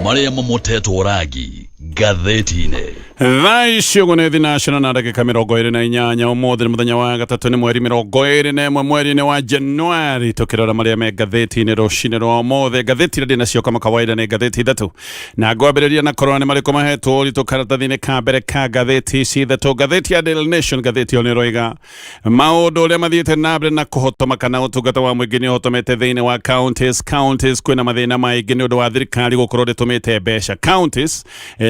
Maria Momoteto Oragi, Ngathìti-inĩ. Thaa icio gũ nĩ thinacara na ndagĩka 28 ũmũthĩ nĩ mũthenya wa gatatũ nĩ mweri 21 mweri-inĩ wa Januari tũkĩrora marĩa me ngathĩti-inĩ rũcinĩ rwa ũmũthĩ. Ngathĩti iria nacio kama kawaida nĩ ngathĩti ithatũ na ngwambĩrĩria na korora nĩ marĩkũ mahetwo ũritũ karatathi-inĩ ka mbere ka ngathĩti ici ithatũ. Ngathĩti ya Daily Nation, ngathĩti ĩyo nĩ ĩroiga maũndũ ũrĩa mathiĩte na mbere na kũhotoma kana ũtungata wa mũingĩ nĩ ũhotomete thĩinĩ wa counties kwĩna mathĩna maingĩ nĩ ũndũ wa thirikari gũkorwo ndĩtũmĩte mbeca. Counties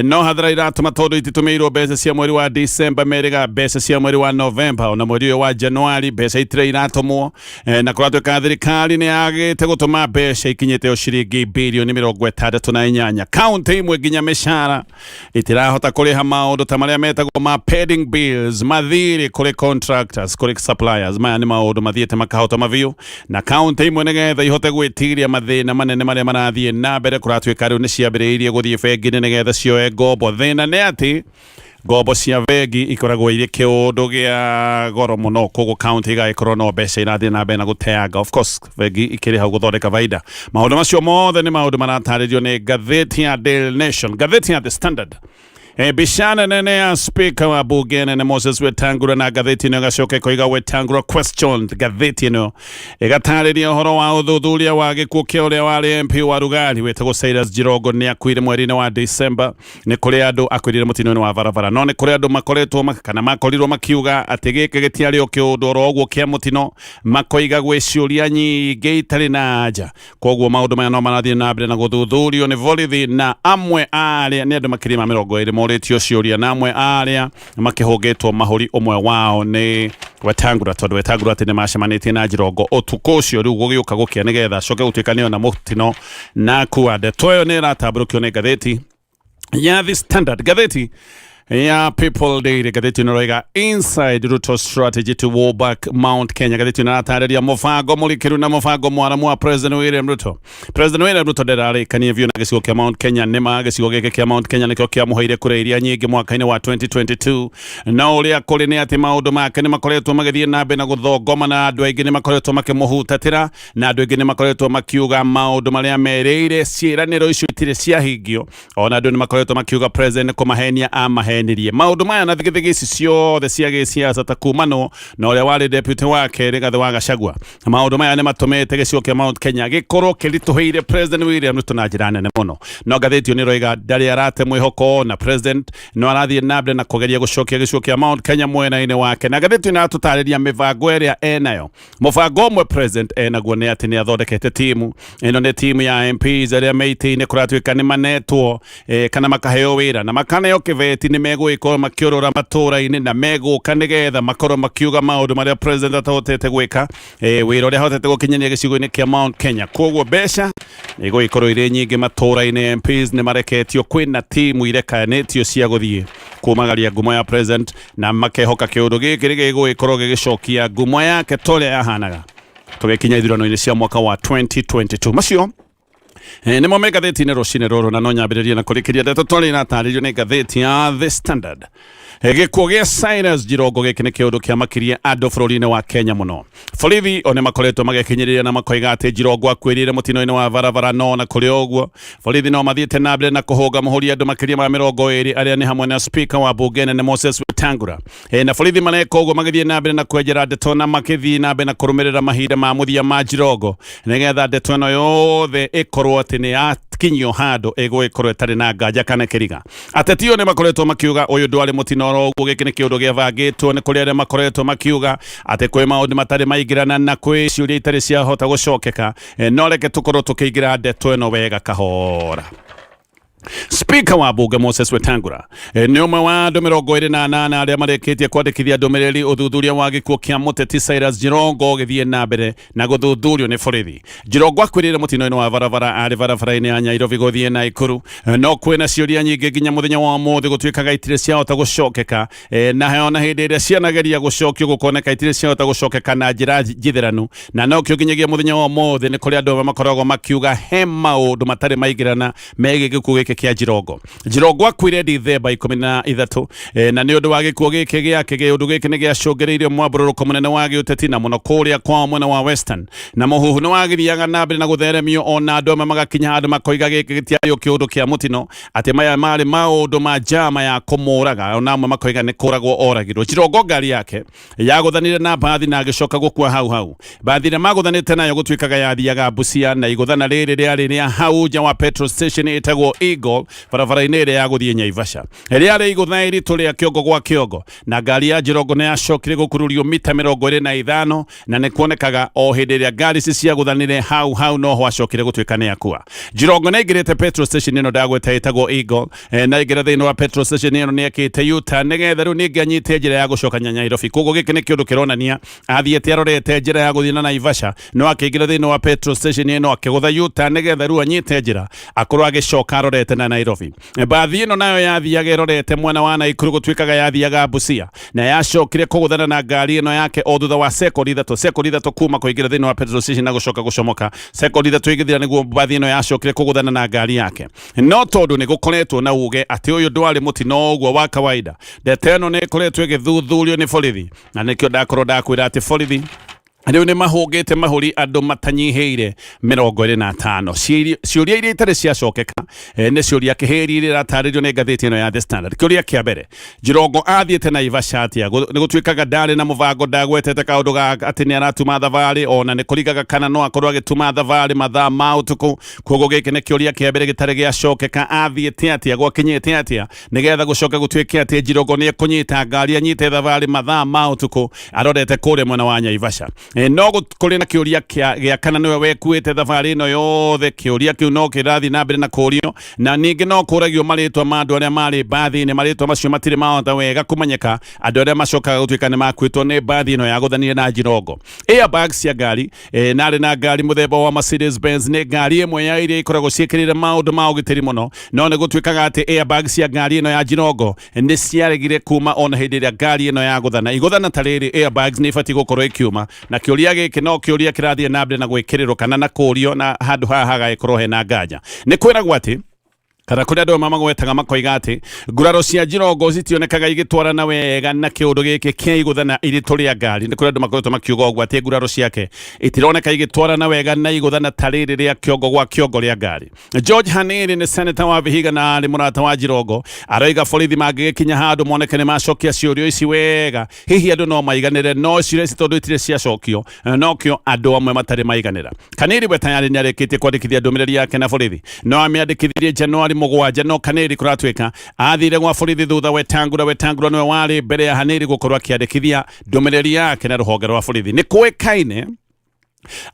no hathara iratũma tondũ ititũmĩirwo mbeca cia mweri wa December merĩga mbeca cia mweri wa November ona mweri ũyũ wa Januari mbeca itirĩ iratũmwo na kũratuĩka thirikari nĩ yagĩte gũtũma mbeca ikinyĩte o ciringi birioni 68. County imwe nginya mĩcara itirahota kũrĩha maũndũ ta marĩa metagwo ma pending bills, mathirĩ kũrĩ contractors, kũrĩ suppliers. Maya nĩ maũndũ mathiĩte makahotoma biũ na county imwe nĩgetha ihote gwĩtiria mathĩna manene marĩa marathiĩ na mbere kũratuĩka rĩu nĩ ciambĩrĩirie gũthiĩ bengi-inĩ nĩgetha cioe ngombo. Thĩna nĩ atĩ ngombo cia bengi ikoragwo irĩ kĩũndũ gĩa goro mũno, koguo county igagĩkorwo no mbeca irathiĩ na mbere na gũteanga. Of course bengi ikĩrĩ hau gũthondeka baida. Maũndũ macio mothe nĩ maũndũ maratarĩrio nĩ ngathĩti ya Daily Nation. Ngathĩti ya The Standard, bishana nene ya speaker wa bunge nene Moses Wetangula na ngathĩti ĩno ĩgacoka ĩkoiga Wetangula questioned. Ngathĩti ĩno ĩgatarĩria ũhoro wa ũthuthuria wa gĩkuũ kĩa ũrĩa warĩ MP wa Rugari wetagwo Jirongo'S nĩ akuire mweri-inĩ wa December. Nĩ kũrĩ andũ akuĩrire mũtino-inĩ wa barabara, no nĩ kũrĩ andũ makoretwo kana makorirwo makiuga atĩ gĩkĩ gĩtiarĩ o kĩũndũ oro ũguo kĩa mũtino, makoiga gwĩ ciũria nyingĩ itarĩ na anja. Koguo maũndũ maya no marathiĩ na mbere na gũthuthurio nĩ borithi na amwe arĩa nĩ andũ makĩria ma 20 moretio ciũria na amwe arĩa makĩhũngĩtwo mahũri, ũmwe wao nĩ Wetangula, tondũ Wetangula atĩ nĩ macemanĩtie na Jirongo ũtukũ ũcio rĩu gũgĩũka gũkĩa nĩgetha acoke gũtuĩka nĩ ona mũtino na kuua. Ndeto ĩyo nĩ ĩratambũrũkio nĩ ngathĩti ya The Standard. Ngathĩti ya People Daily, ngathĩti ĩno ĩroiga inside Ruto strategy to war back Mount Kenya. Ngathĩti ĩno ĩratarĩria mũbango mũrikĩru na mũbango mwaramu wa President William Ruto. President William Ruto ndararĩkania biũ na gĩcigo kĩa Mount Kenya. Nĩma gĩcigo gĩkĩ kĩa Mount Kenya nĩkĩo kĩamũheire kura iria nyingĩ mwaka-inĩ wa 2022, no ũrĩa kũrĩ nĩ atĩ maũndũ make nĩ makoretwo magĩthiĩ na mbere na gũthongoma na andũ aingĩ nĩ makoretwo makĩmũhutatĩra na andũ aingĩ nĩ makoretwo makiuga maũndũ marĩa merĩire ciĩranĩro icio itirĩ ciahingio. Ona andũ nĩ makoretwo makiuga president kũmahenia amahenirie. Maũndũ maya na thigithigi ici ciothe cia gĩsiasa ta kumano na ũrĩa warĩ deputy wake Rigathĩ wa Gachagua, maũndũ maya nĩ matũmĩte gĩcigo kĩa Mount Kenya gĩkorwo kĩritũhĩire President William Ruto na njĩra nene mũno. No ngathĩti ĩyo nĩ ĩroiga ndarĩ arate mwĩhoko na president no arathiĩ na mbere na kũgeria gũcokia gĩcigo kĩa Mount Kenya mwena-inĩ wake. Na ngathĩti ĩno ĩratũtarĩria mĩbango ĩrĩa enayo. Mũbango ũmwe president enaguo nĩ atĩ nĩ athondekete timu. Ĩno nĩ timu ya MPs arĩa meitĩ-inĩ kũratuĩka nĩ manetwo kana makaheo wĩra na makaneo kĩbeti nĩ megũgĩkorwo makĩũrũra matũũra-inĩ na megũka nĩgetha makorwo makiuga maũndũ marĩa president atahotete gwĩka, wĩra ũrĩa ahotete gũkinyĩria gĩcigo-inĩ kĩa Mount Kenya. Koguo mbeca nĩgũgĩkorwo irĩ nyingĩ matũũra-inĩ. MPs nĩ mareketio, kwĩna timu irekanĩtio cia gũthiĩ kumagaria ngumo ya president na makehoka kĩũndũ gĩkĩ gĩgũgĩkorwo gĩgĩcokia ngumo yake ta ũrĩa yahanaga tũgĩkinya ithurano-inĩ cia mwaka wa 2022. Macio nĩmo me ngathĩti-inĩ rũcinĩ rũrũ na no nyambĩrĩrie na kũrĩkĩria ndeto twarĩ ĩratarĩrio nĩ ngathĩti ya The Standard. Gĩkuũ gĩa Cyrus Jirongo gĩkĩ nĩ kĩũndũ kĩamakirie andũ bũrũri-inĩ wa Kenya mũno. Borithi o nĩ makoretwo magĩkinyĩrĩria na makoiga atĩ Jirongo akuĩrĩire mũtino-inĩ wa barabara, no na kũrĩ ũguo borithi no mathiĩte na mbere na kũhũnga mũhũri andũ makĩria ma 20 arĩa nĩ hamwe na speaker wa bunge nene Moses Wetangula. Na borithi maneka ũguo magĩthiĩ na mbere na kwenjera ndeto na makĩthiĩ na mbere na kũrũmĩrĩra mahinda ma mũthia ma Jirongo nĩgetha ndeto ĩno yothe ĩkorwo atĩ nĩ yakinyio handũ ĩgũgĩkorwo ĩtarĩ na nganja kana kĩriga. Ateti o nĩ makoretwo makiuga ũyũ ndwarĩ mũtino ũguo, gĩkĩ nĩ kĩũndũ gĩabangĩtwo. Nĩ kũrĩ arĩa makoretwo makiuga atĩ kwĩ maũndũ matarĩ maingĩrana na kwĩ ciũria itarĩ ciahota gũcokeka. No reke tũkorwo tũkĩingĩra ndeto ĩno wega kahora. Speaker wa bunge Moses Wetangula nĩ ũmwe wa andũ 28 arĩa marĩkĩtie kwandĩkithia ndũmĩrĩri ũthuthuria wa gĩkuũ kĩa mũteti Cyrus Jirongo gĩthiĩ na mbere na gũthuthurio nĩ borithi. Jirongo akuĩrĩire mũtino-inĩ wa barabara arĩ barabara-inĩ ya Nairobi gũthiĩ Naikuru, no kwĩna ciũria nyingĩ nginya mũthenya wa ũmũthĩ gũtuĩkaga itirĩ ciahota gũcokeka na ona hĩndĩ ĩrĩa cianageria gũcokio gũkoneka itirĩ ciahota gũcokeka na njĩra njithĩranu. Na no kĩo nginyagia mũthenya wa ũmũthĩ nĩ kũrĩ andũ makoragwo makiuga he maũndũ matarĩ maingĩrana megiĩ gĩkuũ gĩkĩ kia Jirongo akuire Dithemba 13 na nĩ ũndũ wa gĩkuũ gĩkĩ gĩake gĩũndũ gĩkĩ nĩ gĩacũngĩrĩirie mwambũrũrũko mũnene wa gĩũteti na mũno kũrĩa kwa mwena wa Western na mũhuhu nĩ wagĩthiaga na mbere na gũtheremio ona andũ amwe magakinya handũ makoiga gĩkĩ gĩtiarĩ kĩũndũ kĩa mũtino atĩ maya marĩ maũndũ ma njama ya kũmũraga ona amwe makoiga nĩ kũragwo oragirwo. Jirongo ngari yake yagũthanire na mbathi na agĩcoka gũkua hau mbathi ĩrĩa magũthanĩte nayo gũtuĩkaga yathiaga Busia na igũthana rĩrĩ rĩarĩ rĩa hau nja wa petrol station ĩtagwo Eagle barabara-inĩ ĩrĩa yagũthiĩ Naivasha rĩarĩ igũthana iritũ rĩa kĩongo gwa kĩongo na ngari ya Jirongo nĩ yacokire gũkururio mita 25 na nĩ kuonekaga o hĩndĩ ĩrĩa ngari ici ciagũthanire hau no ho acokire gũtuĩka nĩ akua. Jirongo nĩ aingĩrĩte petrol station ĩno ndagweta ĩtagwo Eagle na aingĩra thĩinĩ wa petrol station ĩno nĩ ekĩte U-turn nĩgetha rĩu ningĩ anyite njĩra ya gũcoka Nairobi. Koguo gĩkĩ nĩ kĩũndũ kĩronania athiĩte arorete njĩra ya gũthiĩ na Naivasha no akĩingĩra thĩinĩ wa petrol station ĩno akĩgũtha U-turn nĩgetha rĩu anyite njĩra akorwo agĩcoka arorete na Nairobi. Mbathi ĩno nayo yathiaga ĩrorete mwena wa Naikuru gũtuĩkaga yathiaga Busia na yacokire kũgũthana na ngari ĩno yake o thutha wa sekondi ithatũ kuma kũingĩra thĩinĩ wa petrol station na gũcoka gũcomoka. Sekondi ithatũ igĩthira nĩguo mbathi ĩno yacokire kũgũthana na ngari yake. No tondũ nĩ gũkoretwo na uge atĩ ũyũ ndwarĩ mũtino ũguo wa kawaida, ndeto ĩno nĩ ĩkoretwo ĩgĩthuthurio nĩ borithi na nĩkĩo ndakorwo ndakwĩra atĩ borithi rĩu nĩ mahũngĩte mahũri andũ matanyihĩire 25. Ciũria iria itarĩ ciacokeka nĩ ciũria kĩhĩri iria iratarĩrio nĩ ngathĩti ĩno ya The Standard. Kĩũria kĩa mbere, Jirongo athiĩte Naivasha atĩa? Nĩ gũtuĩkaga ndarĩ na mũbango ndagwetete kaũndũ ga atĩ nĩ aratuma thabarĩ ona nĩ kũrigaga kana no akorwo agĩtuma thabarĩ mathaa ma ũtukũ. Koguo gĩkĩ nĩ kĩũria kĩa mbere gĩtarĩ gĩacokeka. Athiĩte atĩa, gwakinyĩte atĩa nĩgetha gũcoka gũtuĩke atĩ Jirongo nĩ ekũnyita ngari anyite thabarĩ mathaa ma ũtukũ arorete kũrĩa mwena wa Naivasha. No kũrĩ na kĩũria gĩa kana nĩwe wekuĩte thabarĩ ĩno yothe. Kĩũria kĩu no kĩrathiĩ na mbere na kũũrio na ningĩ no kũragio marĩtwa ma andũ arĩa marĩ mbathi-inĩ. Marĩtwa macio matirĩ mahota wega kũmenyeka, andũ arĩa macokaga gũtuĩka nĩ makuĩtwo nĩ mbathi ĩno yagũthanire na Jirongo. Airbags cia ngari narĩ na ngari mũthemba wa Mercedes Benz nĩ ngari ĩmwe ya iria ikoragwo ciĩkĩrĩire maũndũ ma ũgitĩri mũno, no nĩ gũtuĩkaga atĩ airbags cia ngari ĩno ya Jirongo nĩ ciaregire kuma ona hĩndĩ ĩrĩa ngari ĩno yagũthana. Igũthana ta rĩrĩ airbags nĩ ibatiĩ gũkorwo ikiuma na kĩũria gĩkĩ no kĩũria kĩrathiĩ na mbere na gwĩkĩrĩrwo kana na kũũrio na handũ haha hagagĩkorwo hena nganja. Nĩ kwĩragwo atĩ kana kũrĩa andũ mamagwetaga makoiga atĩ nguraro cia Jirongo citionekaga igĩtwarana wega na kĩũndũ gĩkĩ kĩa igũthana iritũ rĩa ngari. Nĩ kũrĩa andũ makoretwo makiuga ũguo atĩ nguraro ciake itironeka igĩtwarana wega na igũthana ta rĩrĩ rĩa kĩongo gwa kĩongo rĩa ngari. George Hanĩrĩ nĩ senator wa Vihiga na arĩ mũrata wa Jirongo aroiga borithi mangĩgĩkinya handũ moneke nĩ macokia ciũrio ici wega hihi andũ no maiganĩre, no ciũria ici tondũ itirĩ ciacokio nokĩo andũ amwe matarĩ maiganĩra. Kanĩrĩ we tayari nĩ arĩkĩtie kwandĩkithia ndũmĩrĩri yake na borithi no amĩandĩkithirie Januari 7 no Kanĩrĩ kũratuĩka athire gwa borithi thutha Wetangula nĩwe warĩ mbere ya Hanĩrĩ gũkorwo akĩandĩkithia ndũmĩrĩri yake na rũhonge rwa borithi. Nĩ kũĩkaine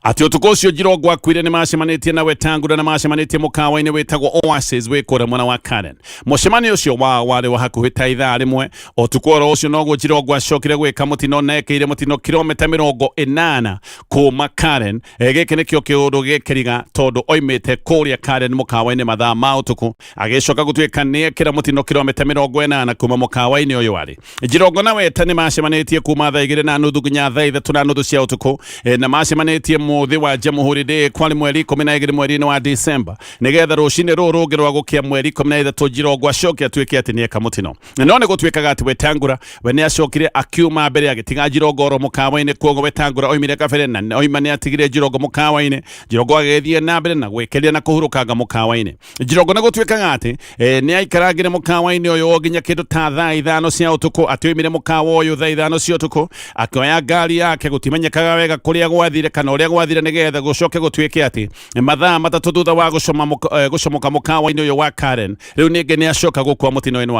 atĩ ũtukũ ũcio Jirongo akuire nĩ macemanĩtie na Wetangula na macemanĩtie mũkawa-inĩ wĩtagwo Oasis wĩ kũrĩa mwena wa Karen. Mũcemanio ũcio warĩ wa hakuhĩ ta ithaa rĩmwe. Ũtukũ oro ũcio noguo Jirongo acokire gwĩka mũtino na ekĩire mũtino kilomita 80 kuma Karen. Gĩkĩ nĩkĩo kĩũndũ gĩkĩriga tondũ oimĩte kũrĩa Karen mũkawa-inĩ mathaa ma ũtukũ agĩcoka gũtuĩka nĩ ekĩra mũtino kilomita 80 kuma mũkawa-inĩ ũyũ warĩ. Jirongo na Weta nĩ macemanĩtie kuma thaa 2:30 nginya thaa 3:30 cia ũtukũ na macemanĩtie muthi wa Jamhuri Day kwari mweri 12 mweri-inĩ wa December nĩgetha rũcinĩ rũrũ rũngĩ rwa gũkia mweri 13 Jirongo acoke atuĩke atĩ nĩ eka mũtino. No nĩ gũtuĩkaga atĩ Wetangula we nĩ acokire akiuma mbere agĩtiga Jirongo oro mũkawa-inĩ. Koguo Wetangula oimire kabere na oima nĩ atigire Jirongo mũkawa-inĩ. Jirongo agĩthiĩ na mbere na gwĩkĩria na kũhurũkanga mũkawa-inĩ. Jirongo nĩ gũtuĩkaga atĩ nĩ aikaragire mũkawa-inĩ ũyũ nginya kĩndũ ta thaa 5 cia ũtukũ. Atioimire mũkawa ũyũ thaa 5 cia ũtukũ akĩoya ngari yake gũtimenyekaga wega kũrĩa gwathire kana ũrĩa gwathire nĩgetha gũcoke gũtuĩke atĩ mathaa matatũ thutha wa gũcomoka mũkawa-inĩ ũyũ wa Karen rĩu ningĩ nĩ acoka gũkua mũtino-inĩ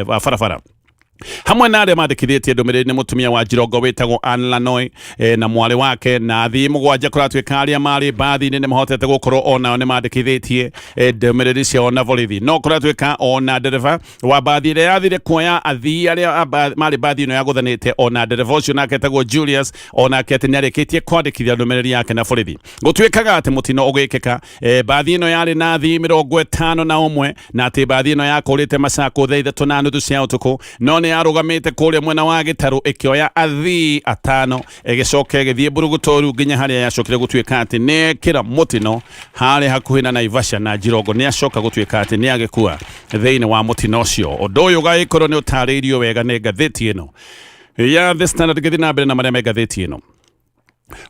wa barabara. Hamwe na arĩa mandĩkithĩtie ndũmĩrĩri nĩ mũtumia wa Jirongo wĩtagwo Anne Lanoi na mwarĩ wake na athii 7 kũratuĩka arĩa marĩ mbathi-inĩ nĩ mahotete gũkorwo onao nĩ mandĩkithĩtie ndũmĩrĩri ciao na borithi. No kũratuĩka ona ndereba wa mbathi ĩrĩa yathire kuoya athii arĩa marĩ mbathi ĩno yagũthanĩte ona ndereba ũcio nake etagwo Julius onake atĩ nĩ arĩkĩtie kwandĩkithia ndũmĩrĩri yake na borithi. Gũtuĩkaga atĩ mũtino ũgĩkĩka mbathi ĩno yarĩ na athii 51 na atĩ mbathi ĩno yakũrĩte macakũ thaa 3:30 cia ũtukũ no nĩ arũgamĩte kũrĩa mwena wa gĩtarũ ĩkĩoya athii atano ĩgĩcoka ĩgĩthiĩ Mburugutoru nginya harĩa yacokire gũtuĩka atĩ nĩ kĩra mũtino harĩ hakuhĩ na Naivasha na Jirongo nĩ acoka gũtuĩka atĩ nĩ agĩkua thĩinĩ wa mũtino ũcio. Ũndũ ũyũ ũgagĩkorwo nĩ ũtarĩirio wega nĩ ngathĩti ĩno ya The Standard gĩthiĩ na mbere na marĩa me ngathĩti ĩno.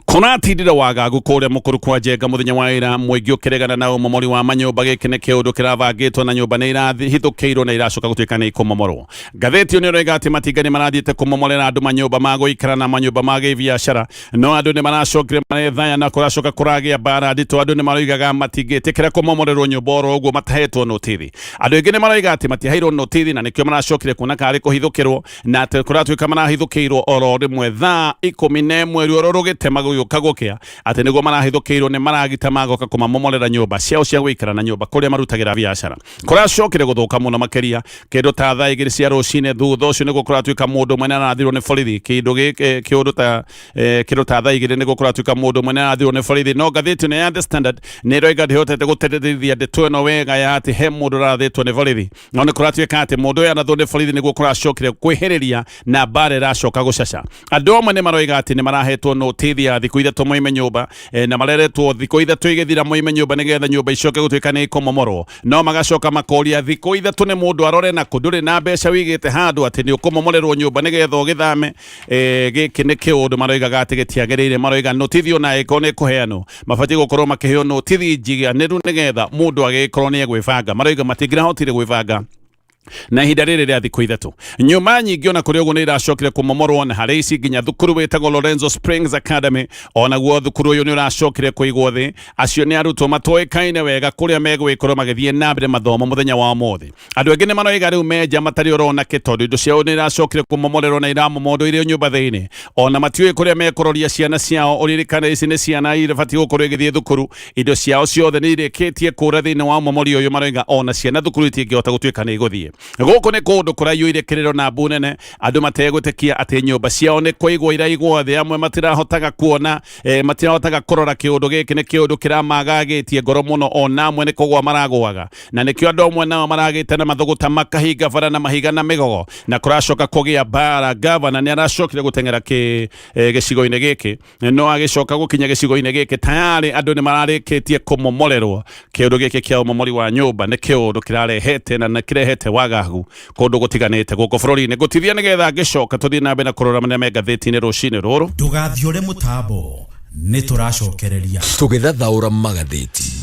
Kunatindira wagagu kũrĩa mũkũrũ kwa Njenga mũthenya wa ira mũingĩ ũkĩregana na ũmomori wa manyũmba gĩkĩ nĩ kĩũndũ kĩravangĩtwo na nyũmba nĩ irathithũkĩirwo na iracoka gũtuĩka nĩ ikũmomorwo. Ngathĩti nĩ ĩroiga atĩ matinga nĩ marathiĩte kũmomorera andũ manyũmba ma gũikara na manyũmba ma gĩbiacara, no andũ nĩ maracokire marethaya na kũracoka kũragĩa mbara nditũ. Andũ nĩ maroigaga matingĩtĩkĩra kũmomorerwo nyũmba oro ũguo matahetwo notithi. Andũ aingĩ nĩ maroiga atĩ matiaheirwo notithi na nĩkĩo maracokire kuona karĩ kũhithũkĩrwo na atĩ kũratuĩka marahithũkĩirwo oro rĩmwe thaa 11 ruo rũgĩte magũgĩũka gũkĩa atĩ nĩguo marahithũkĩirwo nĩ maragita magoka kũmamomorera nyũmba ciao cia gũikara na nyũmba kũrĩa marutagĩra biacara. Kũracokire gũthũka mũno makĩria kĩndũ ta thaa 2 cia rũcinĩ thutha ũcio nĩguo kũratuĩka mũndũ ũmwe nĩ arathirwo nĩ borithi. Kĩndũ ta thaa 2 nĩguo kũratuĩka mũndũ ũmwe nĩ arathirwo nĩ borithi. No ngathĩti ĩno ya The Standard nĩ ĩroiga ndĩhotete gũteithĩrĩria ndeto ĩno wega ya atĩ he mũndũ ũrathĩtwo nĩ borithi, no nĩ kũratuĩka atĩ mũndũ ũyũ arathirwo nĩ borithi nĩguo kũracokire kwĩhĩrĩria na mbara ĩracoka gũcaca. Andũ amwe nĩ maroiga atĩ nĩ marahetwo notithi ya thikũ ithatũ moime nyũmba na mareretwo thikũ ithatũ igĩthira moime nyũmba nĩgetha nyũmba icoke gũtuĩka nĩ ikũmomorwo, no magacoka makoria thikũ ithatũ nĩ mũndũ arore na kũndũrĩ na mbeca wĩigĩte handũ atĩ nĩ ũkũmomorerwo nyũmba nĩgetha ũgĩthame. Gĩkĩ nĩ kĩũndũ maroigaga atĩ gĩtiagĩrĩire. Maroiga notithi ona ĩkorwo nĩ kũheanwo mabatiĩ gũkorwo makĩheo notithi njiganĩru nĩgetha mũndũ agĩkorwo nĩ egwĩbanga. Maroiga matingĩrahotire gwĩbanga na ihinda rĩrĩ rĩa thikũ ithatũ. Nyũmba nyingĩ ona kũrĩ ũguo nĩ iracokire kũmomorwo na harĩ ici nginya thukuru wĩtagwo Lorenzo Springs Academy onaguo thukuru ũyũ nĩ ũracokire kũigwo thĩ. Acio nĩ arutwo matoĩkaine wega kũrĩa megũgĩkorwo magĩthiĩ na mbere mathomo mũthenya wa ũmũthĩ. Andũ aingĩ nĩ maroiga rĩu menja matarĩ oronake tondũ indo ciao nĩ iracokire kũmomorerwo na iramomorwo nyũmba thĩinĩ. Ona matiũĩ kũrĩa mekũroria ciana ciao. Ũririkane ici nĩ ciana irabatiĩ gũkorwo igĩthiĩ thukuru, indo ciao ciothe nĩ irĩkĩtie kũra thĩinĩ wa ũmomori ũyũ. Maroiga ona ciana thukuru itingĩhota gũtuĩka nĩ igũthiĩ. Gũkũ nĩ kũndũ kũraiyũire kĩrĩro na mbu nene. Andũ mategwĩtĩkia atĩ nyũmba ciao nĩ kũigwo iraigwo thĩ. Amwe matirahotaga kuona, matirahotaga kũrora kĩũndũ gĩkĩ. Nĩ kĩũndũ kĩramagagĩtie ngoro mũno, ona amwe nĩ kũgwa maragwaga, na nĩkĩo andũ amwe nao maragĩte na mathũgũta makahinga bara na mahiga na mĩgogo na kũracoka kũgĩa mbara. Gavana nĩ aracokire gũteng'era gĩcigo-inĩ gĩkĩ, no agĩcoka gũkinya gĩcigo-inĩ gĩkĩ tayarĩ andũ nĩ mararĩkĩtie kũmomorerwo. Kĩũndũ gĩkĩ kĩa ũmomori wa nyũmba nĩ kĩũndũ kĩrarehete na kĩrehete wagagu kũndũ gũtiganĩte gũkũ bũrũri-inĩ. Gũtithia nĩgetha ngĩcoka tũthiĩ na mbere na kũrora marĩa me ngathĩti-inĩ rũcinĩ rũrũ. Ndũgathiũre mũtambo, nĩ tũracokereria tũgĩthathaũra magathĩti.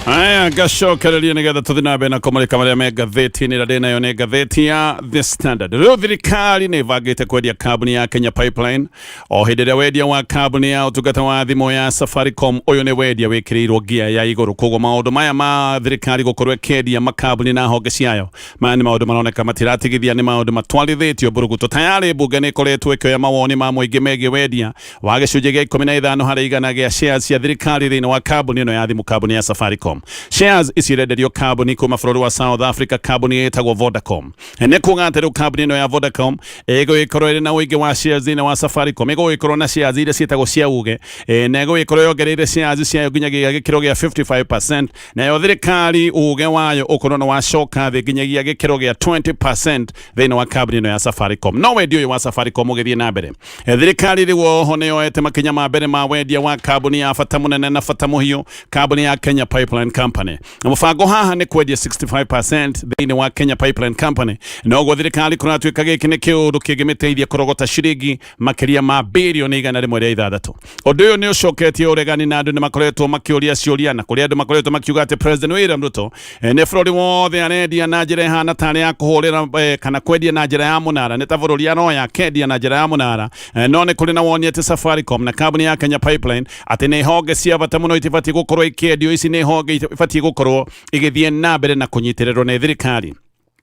Aya ngacokereria nĩgetha tũthiĩ na mbere na kũmũrĩka marĩa me ngathĩti-inĩ. Na ndĩnayo nĩ ngathĩti ya The Standard. Rĩu thirikari nĩ ĩbangĩte kwendia kambuni ya Kenya Pipeline. O hĩndĩ ĩrĩa wendia wa kambuni ya ũtungata wa thimũ ya Safaricom ũyũ nĩ wendia wĩkĩrĩirwo gia ya igũrũ. Koguo maũndũ maya ma thirikari gũkorwo ĩkĩendia makambuni na honge ciayo, maya nĩ maũndũ maroneka matiratigithia, nĩ maũndũ matwarithĩtio Mburuguto. Tayarĩ mbunge nĩ ĩkoretwo ĩkĩoya mawoni ma mũingĩ megiĩ wendia wa gĩcunjĩ gĩa 15 harĩ igana gĩa shares cia thirikari thĩinĩ wa kambuni ĩno ya thimũ, kambuni ya Safaricom. Shares icirenderio kambuni kuma bũrũri wa South Africa, kambuni ĩtagwo Vodacom. Nĩ kuuga atĩ rĩu kambuni ĩno ya Vodacom ĩgũgĩkorwo ĩrĩ na ũingĩ wa shares thĩinĩ wa Safaricom. Ĩgũgĩkorwo na shares iria ciĩtagwo cia uge, na ĩgũgĩkorwo yongereire shares ciayo nginyagia gĩkĩro gĩa 55%. Nayo thirikari uge wayo ũkorwo nĩ wacoka thĩ nginyagia gĩkĩro gĩa 20% thĩinĩ wa kambuni ĩno ya Safaricom. No wendia ũyũ wa Safaricom ũgĩthiĩ na mbere, thirikari rĩu oho nĩ yoete makinya ma mbere ma wendia wa kambuni ya bata mũnene na bata mũhiũ, kambuni ya Kenya Pipeline Company. Na mũbango haha nĩ kwendia 65% thĩinĩ wa Kenya Pipeline Company. Noguo thirikari kũratuĩka gĩkĩ nĩ kĩũndũ kĩngĩmĩteithia kũrogota ciringi makĩria ma birioni 106. Ũndũ ũyũ nĩ ũcoketie ũregani na andũ nĩ makoretwo makĩũria ciũria, na kũrĩa andũ makoretwo makiuga atĩ President William Ruto nĩ bũrũri wothe arendia na njĩra ĩhana tarĩ ya kũhũrĩra kana kwendia na njĩra ya mũnara. Nĩ ta bũrũri aroya akendia na njĩra ya mũnara, no nĩ kũrĩ na woni atĩ Safaricom na kambuni ya Kenya Pipeline atĩ nĩ honge cia bata mũno itibatiĩ gũkorwo ikĩendio. Ici nĩ honge ibatiĩ gũkorwo igĩthiĩ na mbere na kũnyitĩrĩrwo nĩ thirikari.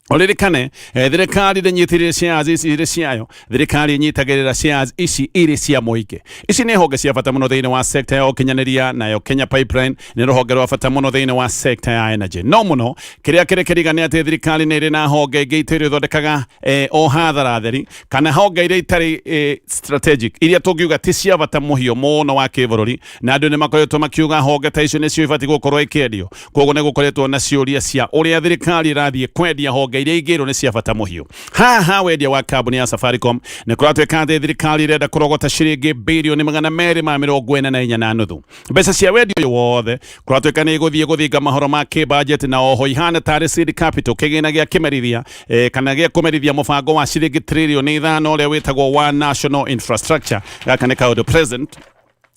Olirikane thirikari ndĩnyitĩrĩire shares ici irĩ ciayo. Thirikari inyitagĩrĩra shares ici irĩ cia mũingĩ. Ici nĩ honge cia bata mũno thĩinĩ wa sector ya ũkinyanĩria, nayo Kenya Pipeline nĩ rũhonge rwa bata mũno thĩinĩ wa sector ya energy. No mũno kĩrĩa kĩrĩkĩriga nĩ atĩ thirikari nĩ ĩrĩ na honge ingĩ itarĩ ithondekaga o hathara theri, kana honge iria itarĩ strategic, iria tũngiuga ti cia bata mũhiũ mũno wa kĩbũrũri, na andũ nĩ makoretwo makiuga honge ta icio nĩcio ibatiĩ gũkorwo ikĩendio. Koguo nĩ gũkoretwo na ciũria cia ũrĩa thirikari ĩrathiĩ kwendia honge iria igiro ni cia bata muhiu haha wendia wa kambuni ya Safaricom ni kuratweka thirikari irenda kurogota ciringi bilioni 244 na nuthu mbeca cia wendia uyu wothe kuratweka ni guthinga mahoro ma budget na oho ihana tari seed capital kigina gia kimerithia kana gia kumerithia mubango wa ciringi trilioni 5 uria witagwo wa national infrastructure gaka ni kaundu president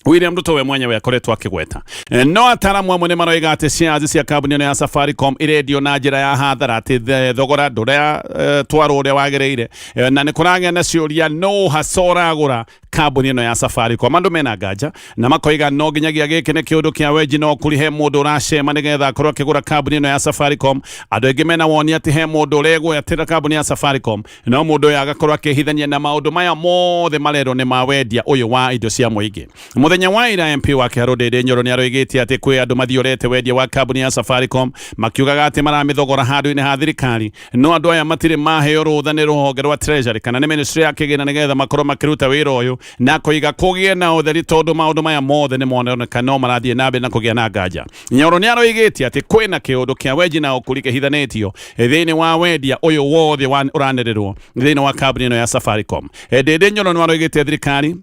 William Ruto we mwenyewe akoretwo akigweta no ataramu amwe ni maroiga ati shares cia kambuni ya Safaricom irendio na njira ya hathara ati thogora nduria twaro uria wagereire na ni kuragĩa na ciuria no hasoragura kambuni ino ya Safaricom andu mena nganja na makoiga no nginyagia giki ni kiundu kia weji no kurihe mundu uracema nigetha akorwo akigura kambuni ino ya Safaricom andu aingi mena woni ati he mundu uregwo atira kambuni ya Safaricom no mundu uyu agakorwo akihithania na maundu maya mothe marero ni mawendia uyu wa indo cia muingi muthenya wa ira MP wa Kiharundindi Nyoro ni aroigitie ati kwi andu mathiorete wendia wa kambuni ya Safaricom makiugaga ati maramithogora handu-ini ha thirikari no andu aya matire maheo rutha ni ruhonge rwa treasury kana ni ministry ya kigina nigetha makorwo makiruta wira uyu na kuiga kugie na utheri tondu maundu maya mothe ni moneka no marathie na mbere na kugia na nganja Nyoro ni aroigitie ati kwina kiundu kia weji na ukurike hithanetio thiini wa wendia uyu wothe uranirerwo thiini wa kambuni ino ya Safaricom Ndindi Nyoro ni aroigitie thirikari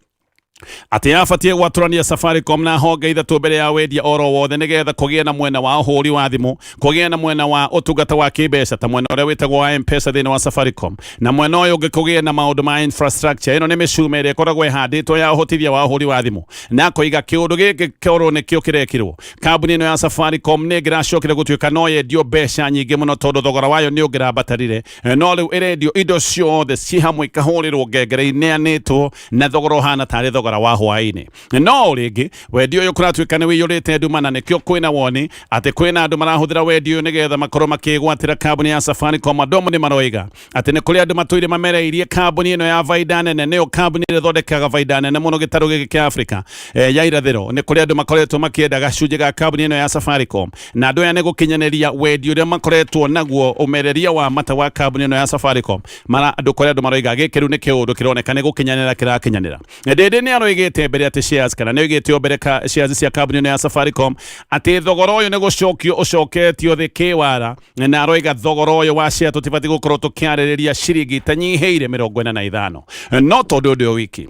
ati afatie gwaturania Safaricom na honge ithatu mbere ya wendia oro wothe nigetha kugia na mwena wa uhuri wa thimu kugia na mwena wa utungata wa kibeca ta mwena uria witagwo wa M-Pesa thini wa Safaricom na mwena uyu ngikugia na maundu ma infrastructure ino ni micuma iria ikoragwo ihanditwo ya uhotithia wa uhuri wa thimu na kuiga kiundu giki kioro ni kio kirekirwo kambuni ino ya Safaricom ni ngiracokire gutuika no yendio beca nyingi muno tondu thogora wayo ni ungirabatarire no riu irendio indo ciothe ci hamwe ikahurirwo ngengere ineanitwo na thogora hana tari thogora wa hwaini no ringi wendio uyu kuratwika ni wiyurite ndumana nikio kwina woni ati kwina andu marahuthira wendio nigetha makorwo makigwatira kambuni ya Safaricom adomo ni maroiga ati ni kuri andu matuire mamereirie kambuni ino ya faida nene niyo kambuni ithondekaga faida nene muno gitaru giki kia Africa ya irathiro ni kuri andu makoretwo makienda gacunje ga kambuni ino ya Safaricom na andu aya ni gukinyaniria wendio uria makoretwo naguo umereria wa mata wa kambuni ino ya Safaricom mara andu kuri andu maroiga gikiru ni kiundu kironeka ni gukinyanira kirakinyanira Ndindi ni aroigite mbere ati shares kana ni igitio mbere ka shares cia kambuni ya Safaricom ati thogora uyu ni gucokio ucoketio thi kiwara na aroiga thogora uyu wa share tutibati gukorwo tukiaririria ciringi tanyiheire 45 no tondu ndio wiki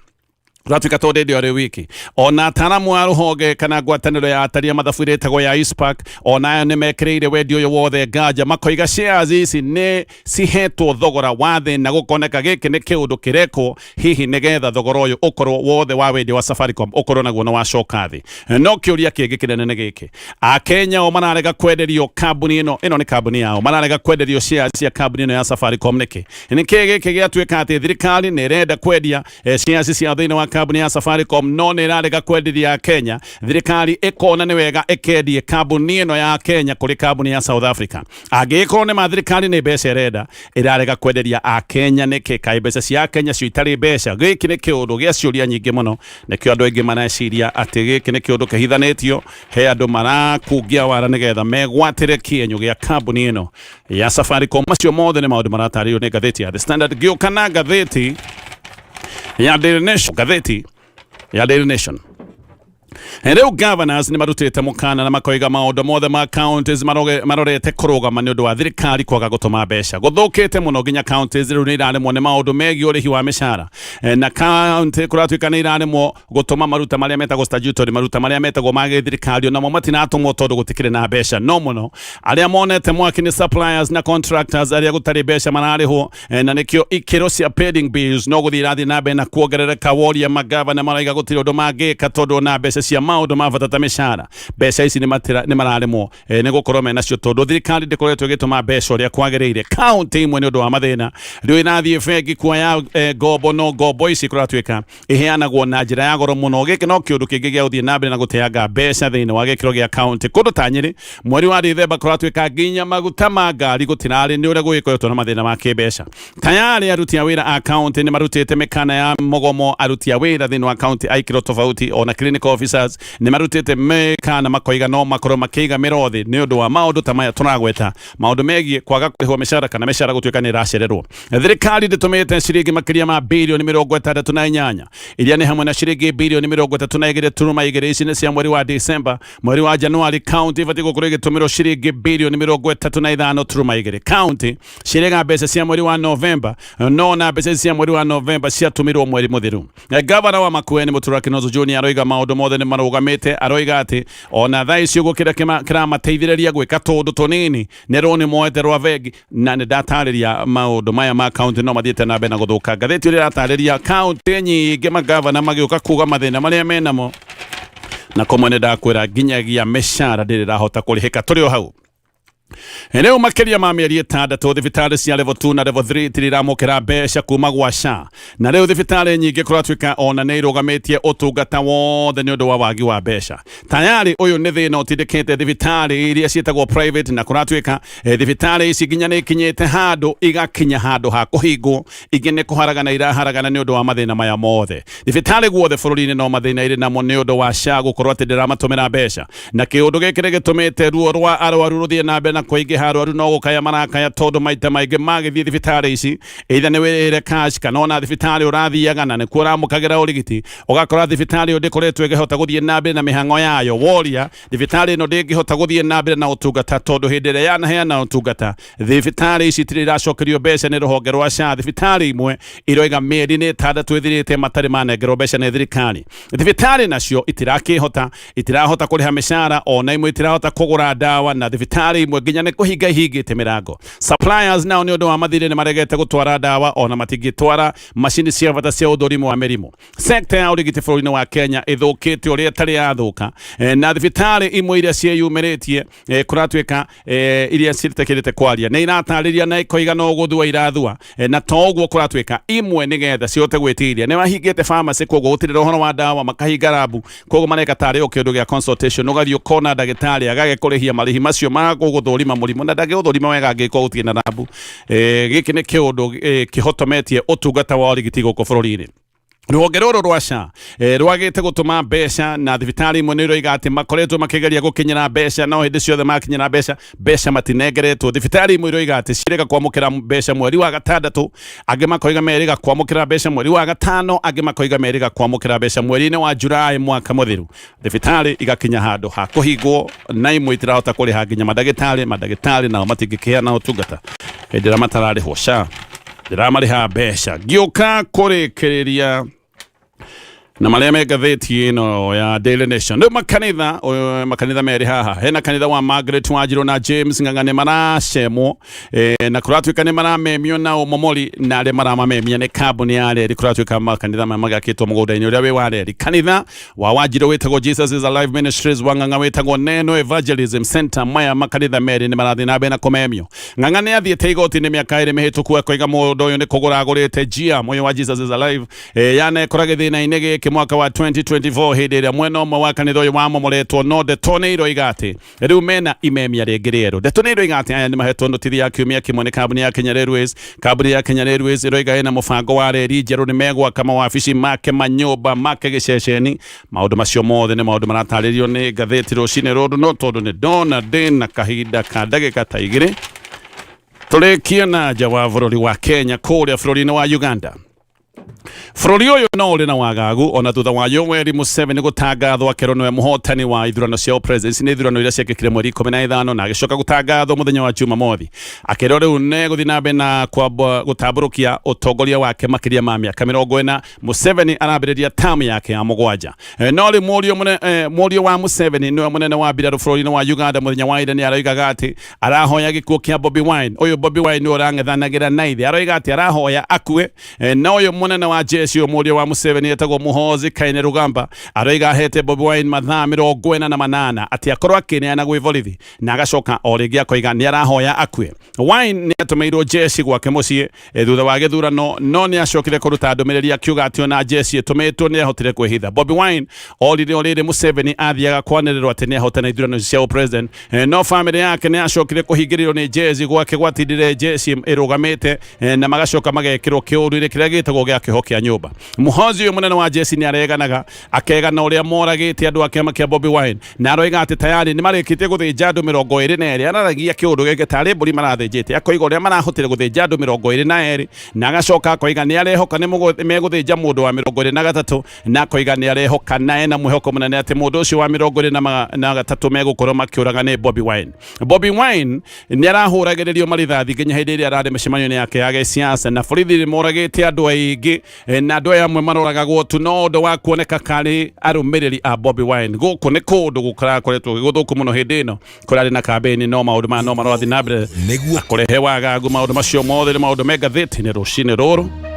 Ratwika tondu ndio ri wiki ona ataramu wa ruhonge kana ngwataniro ya ataria mathabu iretagwo ya ISPAC ona ni mekireire wendio uyu wothe nganja makoiga shares ici ni cihetwo thogora wa thi na gukoneka giki ni kiundu kireko hihi nigetha thogora uyu ukorwo wothe wa wendio wa Safaricom ukorwo naguo na wacoka thi no kiuria kingi kinene ni giki Akenya o mararega kwenderio kambuni ino ni kambuni yao mararega kwenderio shares cia kambuni ino ya Safaricom niki giki giatwika ati thirikari ni renda kwendia shares cia thini wa kambuni ya Safaricom no ni rarega kwenderia Kenya thirikari ikona ni wega ikendie kambuni ino ya Kenya kuri kambuni ya South Africa agikorwo ni mathirikari ni mbeca irenda irarega kwenderia a Kenya niki kai mbeca cia Kenya cio itari mbeca giki ni kiundu gia ciuria nyingi muno nikio andu aingi mareciria ati giki ni kiundu kihithanetio he andu marakungia wara nigetha megwatire kienyo gia kambuni ino ya Safaricom macio mothe ni maundu maratario ni ngathiti ya The Standard giukana ngathiti ya Daily Nation ngathiti ya Daily Nation Rĩu governors ni marutite mukana na makoiga maundu mothe ma counties marorete kurugama ni undu wa thirikari kwaga gutuma mbeca guthukite muno ginya counties riu ni iraremwo ni maundu megi urihi wa mishara na county kuratwika ni iraremwo gutuma maruta maria metagwo statutory maruta maria metagwo ma thirikari na mo matinatumwo tondu gutikire na mbeca no muno aria monete mwaki ni suppliers na contractors aria gutari mbeca mararihwo na nikio ikiro cia pending bills no guthira thi na mbere na kuongerereka woria magavana maraiga gutiri undu mangika tondu na mbeca cia maundu mavatata mishara mbeca ici ni mararemwo ni gukorwo menacio tondu thirikari ndikoretwo igituma mbeca uria kwagiriire county imwe ni undu wa mathina riu irathie bengi kuoya ngombo no ngombo ici kuratwika iheanagwo na njira ya goro muno giki no kiundu kingi gia uthie na mbere na guteanga mbeca thiini wa gikiro gia county kundu ta Nyeri mweri wa Dithemba kuratwika nginya maguta ma ngari gutirari ni uria gwikoretwo na mathina ma kimbeca tayari aruti a wira a county ni marutite mikana ya mogomo aruti a wira thiini wa county aikiro tofauti ona clinical officer officers nĩ marutĩte mekana makoiga no makorwo makĩiga mĩrothi nĩ ũndũ wa maũndũ ta maya tũragweta maũndũ megiĩ kwaga kũrĩhwo mĩcara kana mĩcara gũtuĩka nĩ ĩracererwo. Thirikari ndĩtũmĩte ciringi makĩria ma bilioni 68 iria nĩ hamwe na ciringi bilioni 32.2 ici nĩ cia mweri wa December. Mweri wa Januari county ibatiĩ gũkorwo igĩtũmĩrwo ciringi bilioni 35.2. County cirega mbeca cia mweri wa November no na mbeca cia mweri wa November ciatũmirwo mweri mũthiru. Gavana wa Makueni Mũtura Kĩnũthũ Junior aroiga maũndũ mothe nĩ marũgamĩte, aroiga atĩ ona thaa icio gũkĩra kĩramateithĩrĩria gwĩka tũndũ tũnini nĩ rũni moete rwa vengi na nĩ ndatarĩria maũndũ maya ma county no mathiĩte na mbere na gũthũka. Ngathĩti ĩrĩa ĩratarĩria county nyingĩ magavana magĩũka kuga mathĩna marĩa menamo na komwe nĩ ndakwĩra nginyagia mĩcara ndĩrĩ rahota kũrĩhĩka tũrĩ o hau. Eneo makeria ma mĩeri 6 thibitarĩ cia level 2 na level 3 tiramũkĩra mbeca kuma gwa SHA na rĩu thibitarĩ nyingĩ kũratuĩka ona nĩ irũgamĩtie ũtungata wothe nĩ ũndũ wa wagi wa mbeca. Tayari ũyũ nĩ thĩna ũtindĩkĩte thibitarĩ iria ciĩtagwo private na kũratuĩka thibitarĩ ici nginya nĩ ikinyĩte handũ igakinya handũ ha kũhingwo, ingĩ nĩ kũharagana iraharagana nĩ ũndũ wa mathĩna maya mothe. Thibitarĩ guothe bũrũri-inĩ no mathĩna irĩ namo nĩ ũndũ wa SHA gũkorwo atĩ ndĩramatũmĩra mbeca na kĩũndũ gĩkĩ nĩ gĩtũmĩte ruo rwa arwaru rũthiĩ na mbere kũingĩ arwaru no gũkaya marakaya tondũ maita maingĩ magĩthiĩ thibitarĩ ici either nĩ wĩrĩhĩre cash kana ona thibitarĩ ũrathiaga na nĩkuo ũramũkagĩra ũrigiti ũgakora thibitarĩ ndĩkoretwo ĩkĩhota gũthiĩ na mbere na mĩhang'o yayo. Woria thibitarĩ ĩno ndĩngĩhota gũthiĩ na mbere na ũtungata tondũ hĩndĩ ĩrĩa yanaheana ũtungata thibitarĩ ici itirĩ iracokerio mbeca nĩ rũhonge rwa SHA. Thibitarĩ imwe iroiga mĩeri nĩ 6 ĩthirĩte matarĩ manengerwo mbeca nĩ thirikari. Thibitarĩ nacio itirahota kũrĩha mĩcara ona imwe itirahota kũgũra ndawa na thibitarĩ imwe nginya nĩ kũhinga ihingĩte mĩrango. Suppliers nao nĩ ũndũ wa mathirĩ nĩ maregete gũtwara ndawa ona matingĩtwara macini cia bata cia ũthũrimi wa mĩrimũ. Sector ya ũrigiti bũrũri-inĩ wa Kenya ĩthũkĩte ũrĩa ĩtarĩ yathũka na thibitarĩ imwe iria ciĩyumĩrĩtie kũratuĩka iria ciĩtĩkĩrĩte kwaria nĩ iratarĩria na ikoiga no gũthua irathua na to ũguo kũratuĩka imwe nĩgetha cihote gwĩtiria nĩ mahingĩte pharmacy koguo gũtirĩ ũhoro wa ndawa makahinga rabu koguo mareka tarĩ o kĩndũ gĩa consultation ũgathiĩ ũkona ndagĩtarĩ agage kũrĩhia marĩhi macio ma gũthũrima mũrimũ na ndagĩgũthũrima wega angĩkorwo gũtirĩ na rabu. Gĩkĩ nĩ kĩũndũ kĩhotometie ũtungata wa ũrigiti gũkũ bũrũri-inĩ. Rũhonge rũrũ rwa SHA rwagĩte gũtũma mbeca na thibitarĩ imwe nĩ iroiga atĩ makoretwo makĩgeria gũkinyĩra mbeca no hĩndĩ ciothe makinyĩra mbeca matinengeretwo. Thibitarĩ imwe iroiga atĩ cirega kwamũkĩra mbeca mweri wa 6, angĩ makoiga meriga kwamũkĩra mbeca mweri wa 5, angĩ makoiga meriga kwamũkĩra mbeca mweri-inĩ wa Julai mwaka mũthiru. Thibitarĩ igakinya handũ ha kũhingwo na imwe itirahota kũrĩha nginya mandagĩtarĩ nao matingĩkĩheana ũtungata hĩndĩ ĩrĩa matararĩhwo SHA ndĩramarĩha mbeca. Ngĩũka kũrĩkĩrĩria na marĩa me ngathĩti ĩno ya Daily Nation. Rĩu makanitha merĩ haha. Hena kanitha wa Margaret Wanjiru na James Ng'ang'a maracemwo na kũratuĩka nĩ maramemio na ũmomori na arĩa maramamemia nĩ kambuni ya reri. Kũratuĩka makanitha maya magakĩtwo mũgũnda-inĩ ũrĩa wĩ wa reri. Kanitha wa Wanjiru wĩtagwo Jesus is Alive Ministries, wa Ng'ang'a wĩtagwo Neno Evangelism Center. Maya makanitha merĩ nĩ marathiĩ na mbere na kũmemio. Ng'ang'a nĩ athiĩte igoti-inĩ mĩaka 2 mĩhĩtũku akoiga mũndũ ũyũ nĩ kũgũragũrĩte GM ũyũ wa Jesus is Alive yanekora gĩthĩna-inĩ gĩkĩ mwaka wa 2024 hĩndĩ ĩrĩa mwena ũmwe wa kanitha ũyũ wamomoretwo no ndeto nĩ iroiga atĩ rĩu mena imemia rĩngĩ rĩerũ. Ndeto nĩ iroiga atĩ aya nĩ mahetwo nothithi ya kiumia kĩmwe nĩ kambuni ya Kenya Railways. Kambuni ya Kenya Railways iroiga ĩna mũbango wa reri njerũ nĩ megwaka mawabici make manyũmba make gĩceceni. Maũndũ macio mothe nĩ maũndũ maratarĩrio nĩ ngathĩti rũcinĩ rũrũ no tondũ nĩ ndona ndĩna kahinda ka ndagĩka ta 2 tũrĩkie na nja wa bũrũri wa Kenya kũrĩa bũrũri-inĩ wa Uganda. Bũrũri ũyũ no ũrĩ na wagagu ona thutha wa Yoweri Museveni gũtangathwo akerwo nĩwe mũhotani wa ithurano cia presidency nĩ ithurano iria ciekĩkire mweri 15 na agĩcoka gũtangathwo mũthenya wa Jumamothi akerwo rĩu nĩ gũthiĩ na mbere na gũtambũrũkia ũtongoria wake makĩria ma mĩaka 40. Museveni arambĩrĩria tamu yake ya 7 no rĩ mũriũ wa Museveni nĩwe mũnene wa mbirarũ bũrũri-inĩ wa Uganda mũthenya wa ira nĩ aroigaga atĩ arahoya gĩkuũ kĩa Bobi Wine. Ũyũ Bobi Wine nĩ ũrang'ethanagĩra na ithe aroiga atĩ arahoya akue na ũyũ mũnene wa jeshi mũriũ wa Museveni etagwo Muhoozi Kainerugamba aroiga ahete Bobi Wine mathaa 48 atĩ akorwo akĩneana gwĩ borithi na agacoka o rĩngĩ akoiga nĩ arahoya akue. Wine nĩ atũmĩirwo jeshi gwake mũciĩ thutha wa gĩthurano no nĩ acokire kũruta ndũmĩrĩri akiuga atĩ ona jeshi ĩtũmĩtwo nĩ ahotire kwĩhitha. Bobi Wine orire Museveni athiaga kwanĩrĩrwo atĩ nĩ ahotana ithurano cia president no famĩlĩ yake nĩ acokire kũhingĩrĩrwo nĩ jeshi gwake gwatindire jeshi ĩrũgamĩte na magacoka magekĩrwo kĩũndũ kĩrĩa gĩtagwo gĩa kĩho kĩa nyumba muhozi uyu munene wa jesi ni areganaga akegana uria moragite andu akema kia Bobi Wine na aroiga ati tayari ni marikite guthinja andu 22 araragia kiundu gike tari mburi marathinjite akoiga uria marahotire guthinja andu 22 na agacoka akoiga ni arehoka ni meguthinja mundu wa 23 na akoiga ni arehoka nae na mwihoko munene ati mundu ucio wa 23 megukorwo makiuraga ni Bobi Wine. Bobi Wine ni arahuragiririo marithathi nginya hindi iria arari micemanio yake ya gisiasa na borithi moragite andu aingi na andu amwe maroragagwo tu no ndu wa kuoneka kari arumiriri a Bobi Wine guku ni kundu gukarakoretwo giguthuku muno hindi ino kurari na kampeni no maundu ma no marothi na mbere kurehe wagagu maundu macio mothe ni maundu me ngathĩti-inĩ rũcinĩ rũrũ.